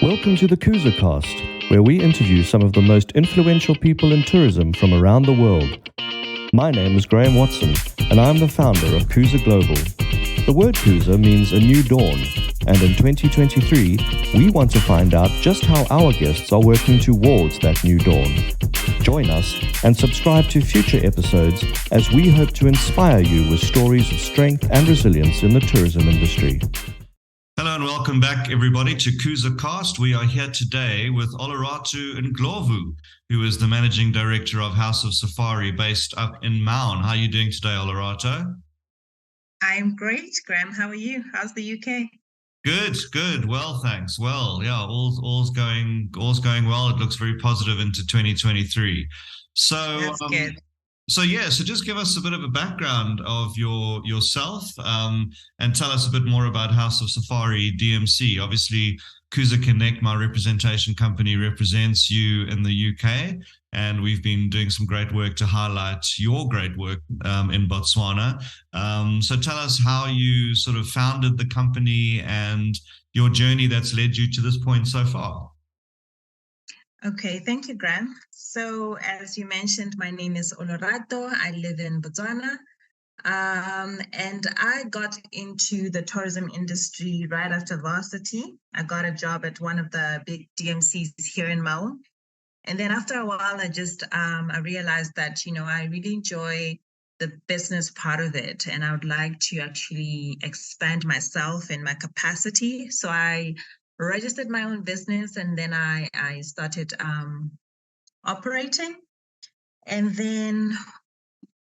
Welcome to the Kusa Cast, where we interview some of the most influential people in tourism from around the world. My name is Graham Watson, and I'm the founder of Kusa Global. The word Kusa means a new dawn, and in 2023, we want to find out just how our guests are working towards that new dawn. Join us and subscribe to future episodes as we hope to inspire you with stories of strength and resilience in the tourism industry. Hello and welcome back, everybody, to Kusa Cast. We are here today with Olorato Ndlovu, who is the Managing Director of House of Safari based up in Maun. How are you doing today, Olorato? I'm great, Graham. How are you? How's the UK? Good. Well, thanks. Well, yeah, all's going well. It looks very positive into 2023. That's good. So just give us a bit of a background of yourself and tell us a bit more about House of Safari DMC. Obviously, Kusa Connect, my representation company, represents you in the UK, and we've been doing some great work to highlight your great work in Botswana. So tell us how you sort of founded the company and your journey that's led you to this point so far. Okay, thank you, Graham. So as you mentioned, my name is Olorato. I live in Botswana. And I got into the tourism industry right after varsity. I got a job at one of the big DMCs here in Maun. And then after a while, I realized that, I really enjoy the business part of it. And I would like to actually expand myself in my capacity. So I registered my own business, and then I started operating. And then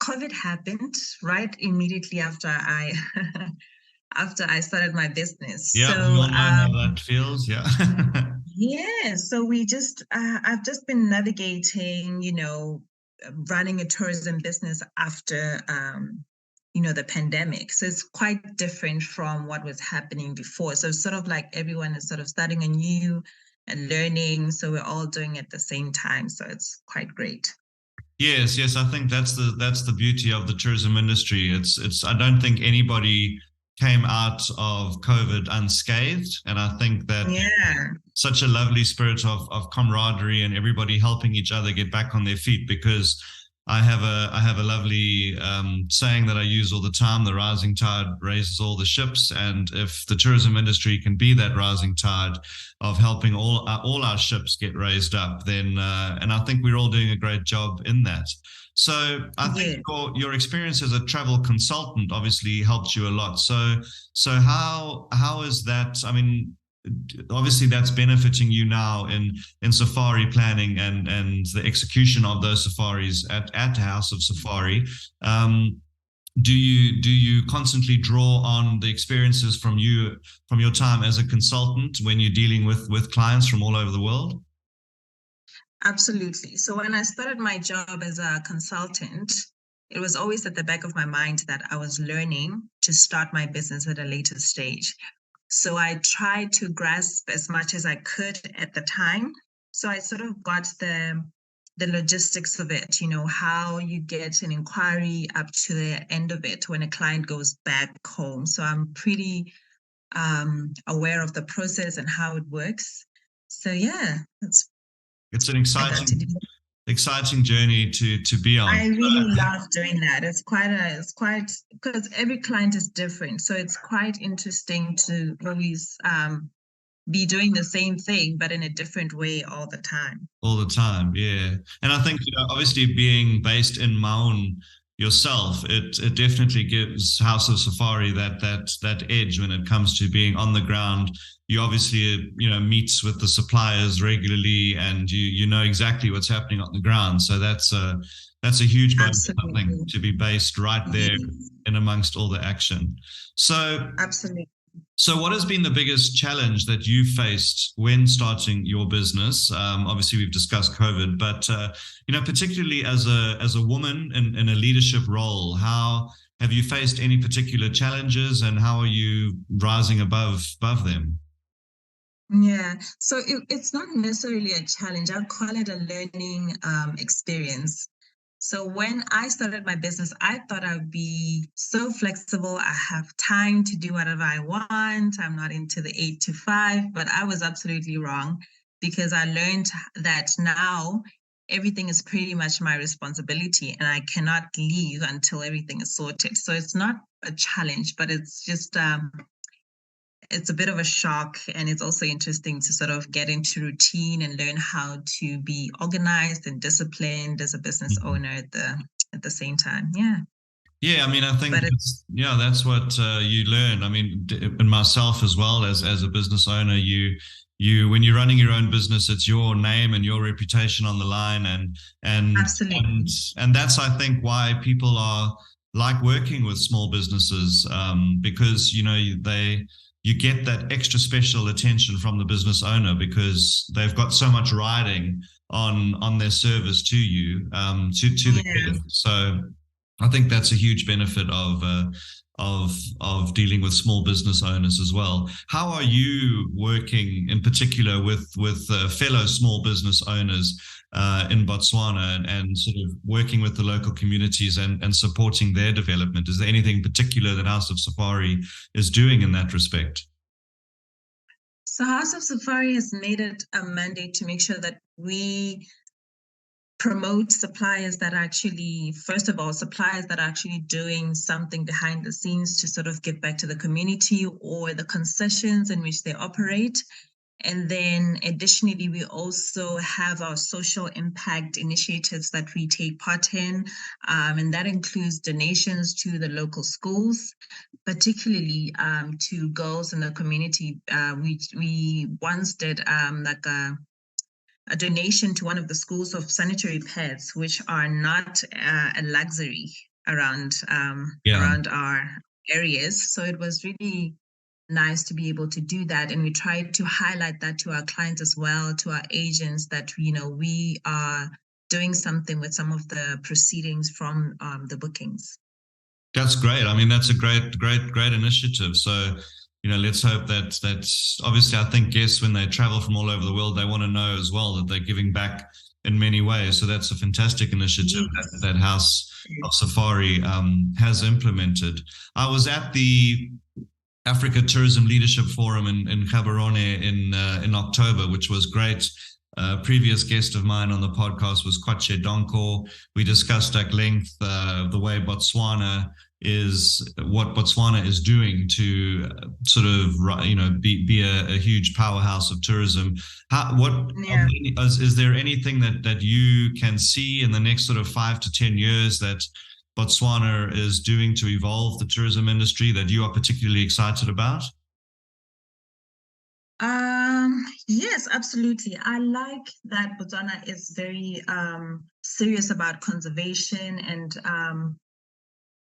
COVID happened right immediately after I started my business. Yeah, we all know how that feels. Yeah. Yeah. So I've just been navigating, running a tourism business after the pandemic. So it's quite different from what was happening before. So it's sort of like everyone is sort of starting anew and learning. So we're all doing it at the same time. So it's quite great. Yes. I think that's the beauty of the tourism industry. It's I don't think anybody came out of COVID unscathed. And I think that such a lovely spirit of camaraderie and everybody helping each other get back on their feet, because I have a lovely saying that I use all the time: the rising tide raises all the ships. And if the tourism industry can be that rising tide of helping all our ships get raised up, then and I think we're all doing a great job in that. So I think your experience as a travel consultant obviously helped you a lot. So how is that? I mean, obviously that's benefiting you now in safari planning and the execution of those safaris at House of Safari. Do you constantly draw on the experiences from your time as a consultant when you're dealing with clients from all over the world? Absolutely. So when I started my job as a consultant, it was always at the back of my mind that I was learning to start my business at a later stage. So I tried to grasp as much as I could at the time. So I sort of got the logistics of it, how you get an inquiry up to the end of it when a client goes back home. So I'm pretty aware of the process and how it works. So yeah, it's an exciting journey to be on. I really love doing that. It's quite because every client is different. So it's quite interesting to always be doing the same thing, but in a different way all the time. All the time, yeah. And I think, obviously being based in Maun yourself, it definitely gives House of Safari that edge when it comes to being on the ground. You obviously meets with the suppliers regularly, and you know exactly what's happening on the ground. So that's a huge bonus, I think, to be based right there in amongst all the action. So absolutely. So what has been the biggest challenge that you faced when starting your business? Obviously, we've discussed COVID, but particularly as a woman in a leadership role, how have you faced any particular challenges, and how are you rising above them? Yeah, so it's not necessarily a challenge. I'd call it a learning experience. So when I started my business, I thought I would be so flexible. I have time to do whatever I want. I'm not into the 8 to 5, but I was absolutely wrong because I learned that now everything is pretty much my responsibility and I cannot leave until everything is sorted. So it's not a challenge, but it's just it's a bit of a shock, and it's also interesting to sort of get into routine and learn how to be organized and disciplined as a business owner at the same time. Yeah, I mean, I think that's what you learn. I mean, and myself as well as a business owner, you when you're running your own business, it's your name and your reputation on the line, and absolutely, and that's, I think, why people are like working with small businesses, because you get that extra special attention from the business owner because they've got so much riding on their service to you, to the guest. So I think that's a huge benefit of dealing with small business owners as well. How are you working in particular with fellow small business owners in Botswana, and sort of working with the local communities and supporting their development? Is there anything particular that House of Safari is doing in that respect? So House of Safari has made it a mandate to make sure that we promote suppliers that are actually, first of all, suppliers that are actually doing something behind the scenes to sort of give back to the community or the concessions in which they operate. And then additionally, we also have our social impact initiatives that we take part in, and that includes donations to the local schools, particularly to girls in the community. We once did like a donation to one of the schools of sanitary pads, which are not a luxury around around our areas. So it was really nice to be able to do that, and we try to highlight that to our clients as well, to our agents, that we are doing something with some of the proceedings from the bookings. That's great. I mean, that's a great initiative. So, let's hope that obviously, I think guests, when they travel from all over the world, they want to know as well that they're giving back in many ways. So that's a fantastic initiative that House of Safari has implemented. I was at the Africa Tourism Leadership Forum in Gaborone in October, which was great. Previous guest of mine on the podcast was Kwache Donko. We discussed at length the way what Botswana is doing to sort of be a huge powerhouse of tourism. Is there anything that you can see in the next sort of 5 to 10 years that Botswana is doing to evolve the tourism industry that you are particularly excited about? Yes, absolutely. I like that Botswana is very serious about conservation, and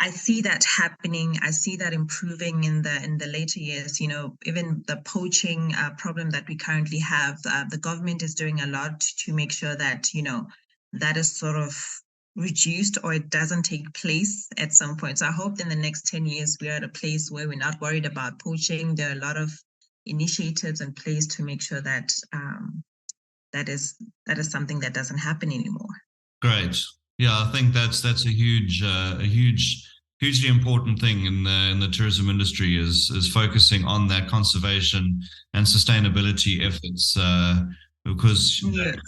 I see that happening. I see that improving in the later years. Even the poaching problem that we currently have, the government is doing a lot to make sure that that is sort of reduced, or it doesn't take place at some point. So I hope in the next 10 years we are at a place where we're not worried about poaching. There are a lot of initiatives in place to make sure that that is something that doesn't happen anymore. Great. Yeah, I think that's a hugely important thing in the tourism industry is focusing on that conservation and sustainability efforts, because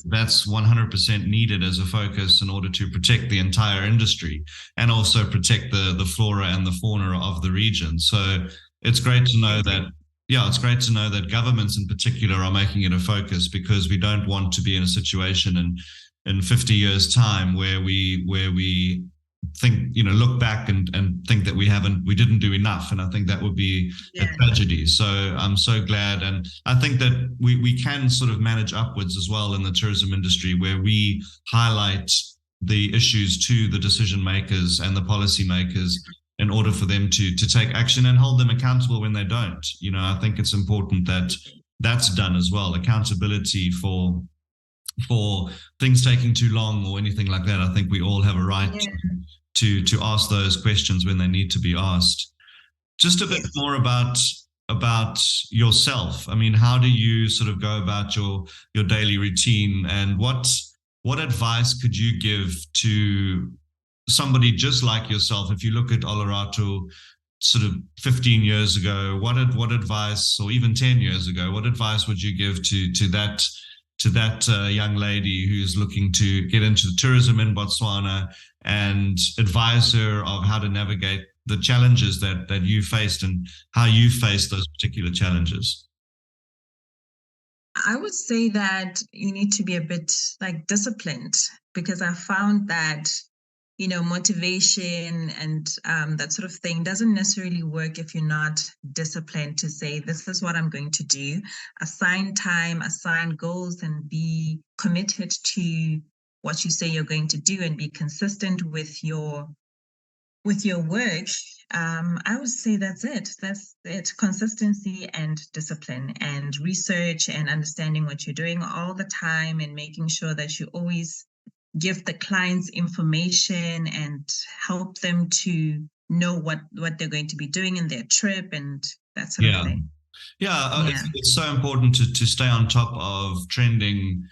that's 100% needed as a focus in order to protect the entire industry and also protect the flora and the fauna of the region. So it's great to know that. Yeah, it's great to know that governments in particular are making it a focus, because we don't want to be in a situation in 50 years' time where we think, look back and think that we didn't do enough. And I think that would be a tragedy. So I'm so glad. And I think that we can sort of manage upwards as well in the tourism industry, where we highlight the issues to the decision makers and the policy makers in order for them to take action and hold them accountable when they don't. I think it's important that that's done as well. Accountability for things taking too long or anything like that. I think we all have a right to ask those questions when they need to be asked. Just a bit more about yourself. I mean, how do you sort of go about your daily routine, and what what advice could you give to somebody just like yourself? If you look at Olorato sort of 15 years ago, what advice, or even 10 years ago, what advice would you give to that young lady who's looking to get into tourism in Botswana, and advise her of how to navigate the challenges that you faced and how you faced those particular challenges? I would say that you need to be a bit like disciplined, because I found that, motivation and that sort of thing doesn't necessarily work if you're not disciplined to say, this is what I'm going to do. Assign time, assign goals, and be committed to what you say you're going to do, and be consistent with your work. I would say that's it. That's it. Consistency and discipline and research and understanding what you're doing all the time, and making sure that you always give the clients information and help them to know what they're going to be doing in their trip and that sort of thing. Yeah, it's so important to stay on top of trending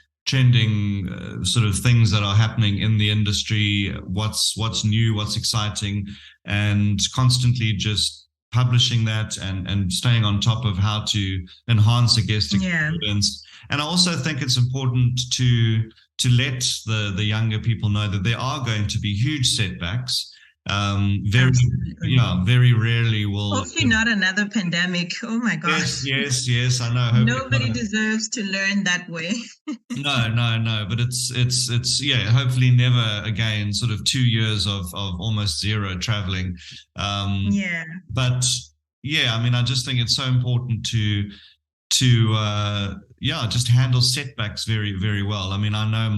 sort of things that are happening in the industry, what's new, what's exciting, and constantly just publishing that and staying on top of how to enhance a guest experience. And I also think it's important to let the younger people know that there are going to be huge setbacks. Very rarely will. Hopefully not another pandemic. Oh my gosh. Yes, I know. Nobody deserves to learn that way. No. But it's hopefully never again, sort of 2 years of almost zero traveling. But I mean, I just think it's so important to just handle setbacks very, very well. I mean, I know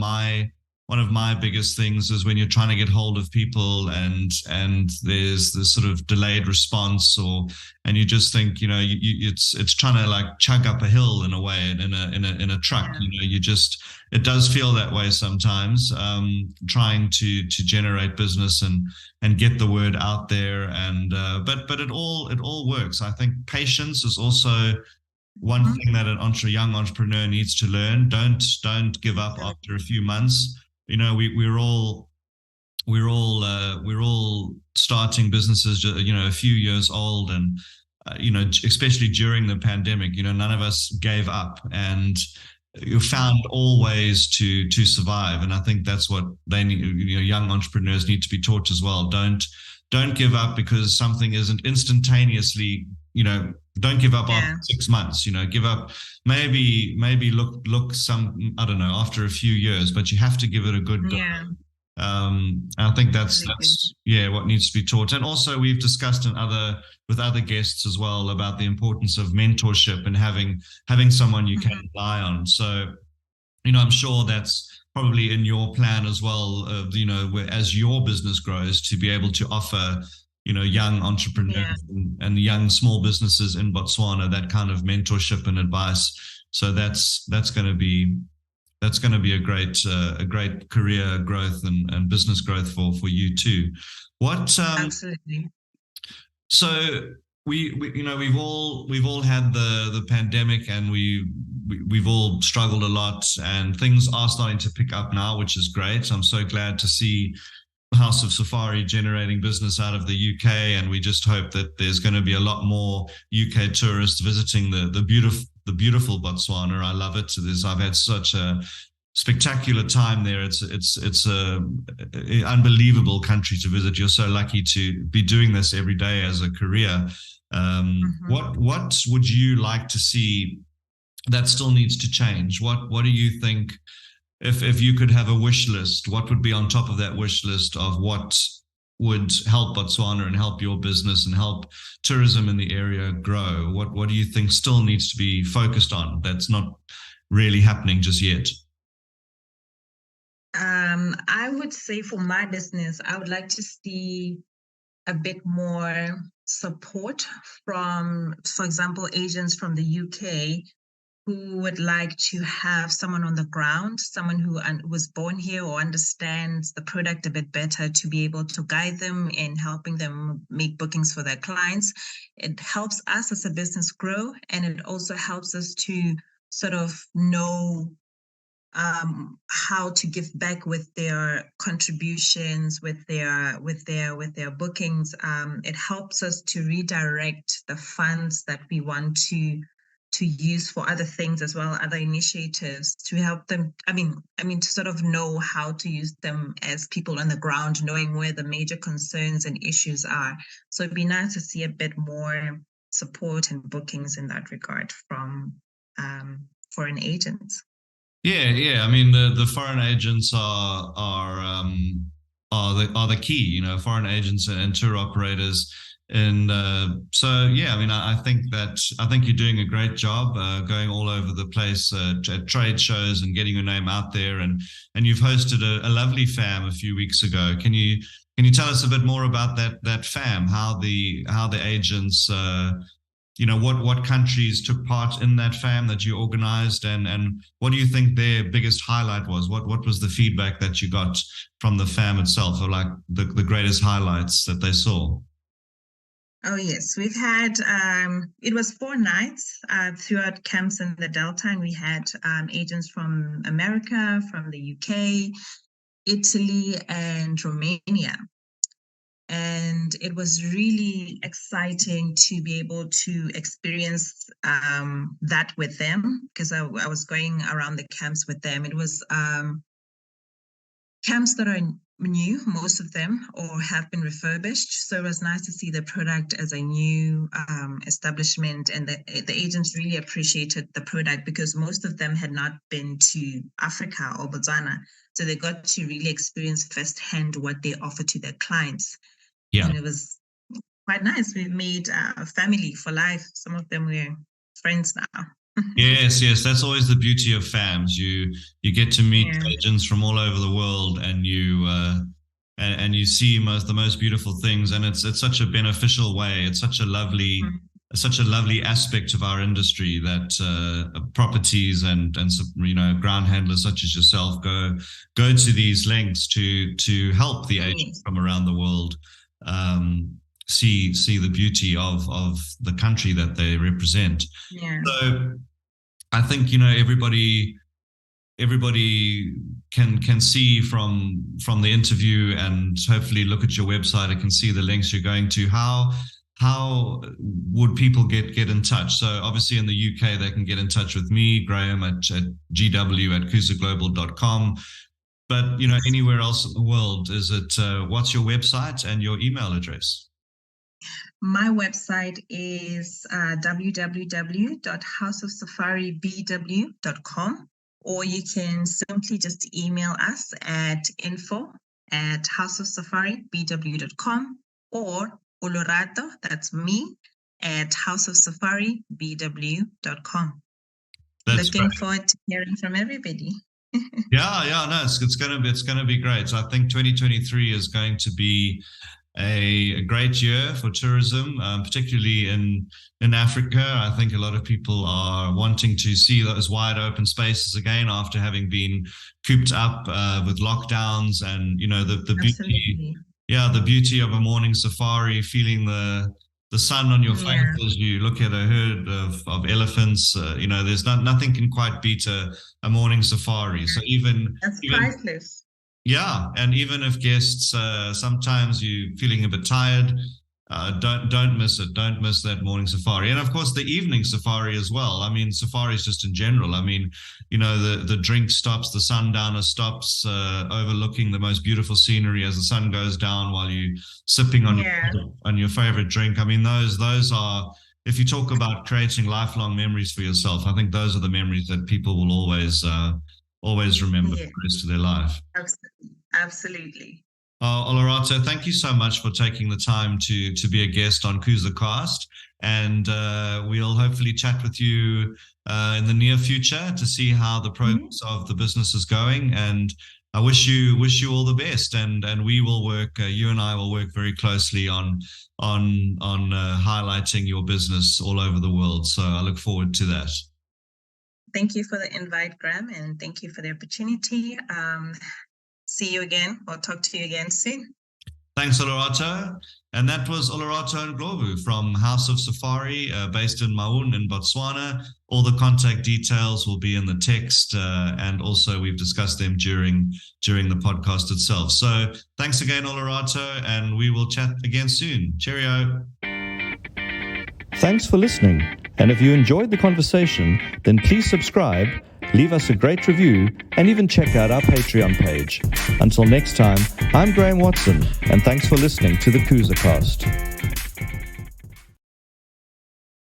one of my biggest things is when you're trying to get hold of people and there's this sort of delayed response, and you just think, it's trying to like chug up a hill in a way in a truck. It does feel that way sometimes, trying to generate business and get the word out there, and but it all works. I think patience is also one thing that an young entrepreneur needs to learn. Don't give up after a few months. We're all starting businesses, a few years old, and especially during the pandemic, none of us gave up, and you found all ways to survive. And I think that's what they need. Young entrepreneurs need to be taught as well. Don't give up because something isn't instantaneously. Don't give up after 6 months. Give up. Maybe look some, I don't know, after a few years, but you have to give it a good go. I think that's what needs to be taught. And also, we've discussed with other guests as well about the importance of mentorship and having someone you can rely on. So, I'm sure that's probably in your plan as well. As your business grows, to be able to offer young entrepreneurs and young small businesses in Botswana that kind of mentorship and advice. So that's going to be a great career growth and business growth for you too. Absolutely. So we've all had the pandemic, and we've all struggled a lot, and things are starting to pick up now, which is great. I'm so glad to see House of Safari generating business out of the UK, and we just hope that there's going to be a lot more UK tourists visiting the beautiful Botswana. I love it. I've had such a spectacular time there. It's a unbelievable country to visit. You're so lucky to be doing this every day as a career. What would you like to see that still needs to change? What do you think? If you could have a wish list, what would be on top of that wish list of what would help Botswana and help your business and help tourism in the area grow? What do you think still needs to be focused on that's not really happening just yet? I would say for my business, I would like to see a bit more support from, for example, agents from the UK who would like to have someone on the ground, someone who was born here or understands the product a bit better, to be able to guide them in helping them make bookings for their clients. It helps us as a business grow, and it also helps us to sort of know how to give back with their contributions, with their bookings. It helps us to redirect the funds that we want to use for other things as well, other initiatives, to help them. I mean, to sort of know how to use them as people on the ground, knowing where the major concerns and issues are. So it'd be nice to see a bit more support and bookings in that regard from foreign agents. Yeah. I mean, the foreign agents are the key. You know, foreign agents and tour operators. And so, yeah, I mean, I think you're doing a great job going all over the place at trade shows and getting your name out there. And you've hosted a lovely FAM a few weeks ago. Can you tell us a bit more about that FAM? How the agents what countries took part in that FAM that you organized, and what do you think their biggest highlight was? What was the feedback that you got from the FAM itself, or like the greatest highlights that they saw? Oh, yes. We've had, it was 4 nights throughout camps in the Delta, and we had agents from America, from the UK, Italy, and Romania. And it was really exciting to be able to experience that with them, because I was going around the camps with them. It was camps that are new, most of them, or have been refurbished. So it was nice to see the product as a new establishment, and the agents really appreciated the product because most of them had not been to Africa or Botswana. So they got to really experience firsthand what they offer to their clients. Yeah. And it was quite nice. We made a family for life. Some of them we're friends now. Yes, that's always the beauty of FAMs. You get to meet agents from all over the world, and you see the most beautiful things, and it's such a beneficial way. It's such a lovely aspect of our industry that properties and ground handlers such as yourself go to these lengths to help the agents from around the world see the beauty of the country that they represent. Yeah. So I think everybody can see from the interview, and hopefully look at your website and can see the links you're going to. How would people get in touch? So obviously in the UK they can get in touch with me, Graham, at gw@kusaglobal.com. But anywhere else in the world, is it what's your website and your email address? My website is www.houseofsafaribw.com, or you can simply just email us at info@houseofsafaribw.com, or Olorato, that's me, at houseofsafaribw.com. Looking forward to hearing from everybody. No, it's going to be great. So I think 2023 is going to be a great year for tourism, particularly in Africa. I think a lot of people are wanting to see those wide open spaces again after having been cooped up with lockdowns, and the beauty, the beauty of a morning safari, feeling the sun on your face as you look at a herd of elephants. There's nothing can quite beat a morning safari. So that's priceless. Yeah, and even if guests sometimes you're feeling a bit tired, don't miss it. Don't miss that morning safari, and of course the evening safari as well. I mean, safaris just in general. I mean, the drink stops, the sundowner stops, overlooking the most beautiful scenery as the sun goes down while you sipping on your favorite drink. I mean, those are. If you talk about creating lifelong memories for yourself, I think those are the memories that people will always remember for the rest of their life. Absolutely. Olorato, thank you so much for taking the time to be a guest on Kusa Cast, and we'll hopefully chat with you in the near future to see how the progress of the business is going. And I wish you all the best, and we will work. You and I will work very closely on highlighting your business all over the world. So I look forward to that. Thank you for the invite, Graham, and thank you for the opportunity. See you again, or talk to you again soon. Thanks, Olorato. And that was Olorato Ndlovu from House of Safari, based in Maun in Botswana. All the contact details will be in the text, and also we've discussed them during the podcast itself. So thanks again, Olorato, and we will chat again soon. Cheerio. Thanks for listening. And if you enjoyed the conversation, then please subscribe, leave us a great review, and even check out our Patreon page. Until next time, I'm Graham Watson, and thanks for listening to the Kusa Cast.